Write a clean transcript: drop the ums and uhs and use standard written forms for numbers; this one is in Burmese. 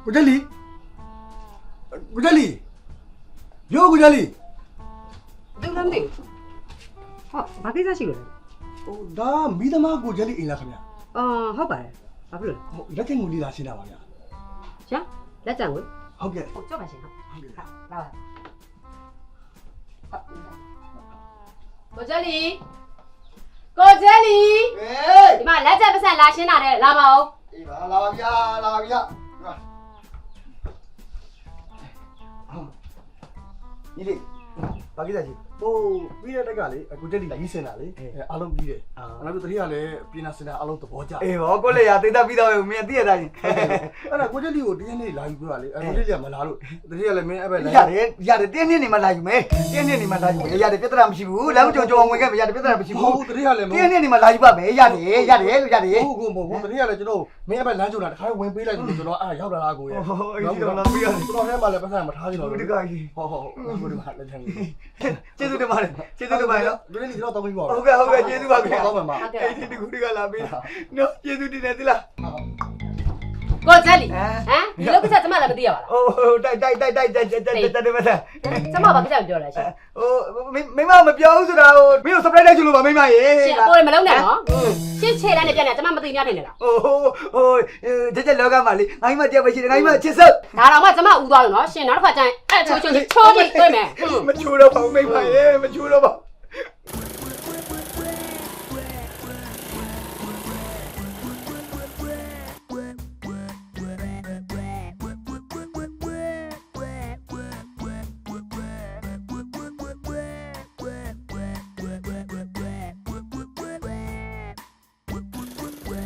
ကိုကျလီရောကိုကျလီ တူလမ်းသိဟောဘာကိစ္စရှိလို့လဲ ဟိုဒါမိသမားကိုကျလီအိမ်လားခင်ဗျာ ဟုတ်ပါတယ်ဘာဖြစ်လို့လဲ ဟိုလက်ထက်ငွေလေးလာရှင်းတာပါဗျာ ရှာလက်ကြံကို ဟုတ်ကဲ့ ကြောက်ပါရှင်ဟုတ်ကဲ့လာပါကိုကျလီဒီမှာလက်ကြံပတ်စံလာရှင်းတာတဲ့လာပါဦး အေးပါလာပါဗျာညီလေးဘာကိစ္စကြီးဟိုပြီးတဲ့တက်ကလေကိုကျလီလာရေးစင်တာလေအားလုံးပြီးတယ်နောက်ပြီးတတိယလည်းပြင်နာစင်တာအားလုံးသဘောကျ အေးဘောကိုလေရတိတ်ပြီးတော့မင်းသိရတာကြီး အဲ့ဒါကိုကျလီကိုတင်းနေလာယူပြောတာလေကိုကျလီကမလာလို့တတိယလည်းမင်းအဲ့ဘက်လည်း ရတယ်တင်းနေမှလာယူမယ်တင်းနေမှလာယူမယ်ရတယ်ပြဿနာမရှိဘူးလမ်းကြုံဝင်ခဲ့မရတယ်ပြဿနာမရှိ ဟု ဘူး တ်တတိယလည်း တင်းနေမှလာယူပါမယ်ရတယ်လို့ရတယ် ဟုတ်တတိယလည်းကျွန်တော်မင်းအဲ့ဘက်လမ်းကြုံတာတခါဝင်ပေးလိုက်လို့ကျွန်တော်အဲ့ရောက်လာလားကိုရဲ့ ဟိုအေးဒီတော့လာပြီးရတယ် ကျွန်တော်ထဲမှာလည်းပတ်စံမထားချင်တော့ ဒီကကြီး ဟုတ်ကိုဒီမှာလက်ထက်နေ ကျေးဇူးတင်ပါတယ်ကျေးဇူးတင်ပါတယ်နော် ဒီနေ့ကျွန်တော်တောင်းပြီးပါ ဟုတ်ကဲ့ကျေးဇူးပါခင်ဗျာ တောင်းပါမှာ အဲ့ဒီကူဒီကလာပြီးနော်ကျေးဇူးတင်တယ်သလား ကိုကျလီဒီလိုကိစ္စကျမလည်းမသိရပါလား ဟိုတိုက်တယ်မလား ကျမဘာကိစ္စပြောလဲရှင် ဟိုမိမမပြောဘူးဆိုတာဟိုမင်းကို surprise တိုက်ချင်လို့ပါမိမရေ ရှင်အပေါ်လည်းမလုံးနဲ့နော်ရှင်းချေလန်းနဲ့ပြန်နေကျမမသိနေတယ်လား ဟိုကြက်လောကမှာလေငါမတယောက်ပဲရှိတယ်ငါမချစ်စုပ် ဒါတော့မှကျမဦးသွားလို့နော်ရှင်နောက်တစ်ခါကျရင်အဲ့ချိုးတွေ့မယ် မချိုးတော့ပါဘူးမိမရေမချိုးတော့ပါ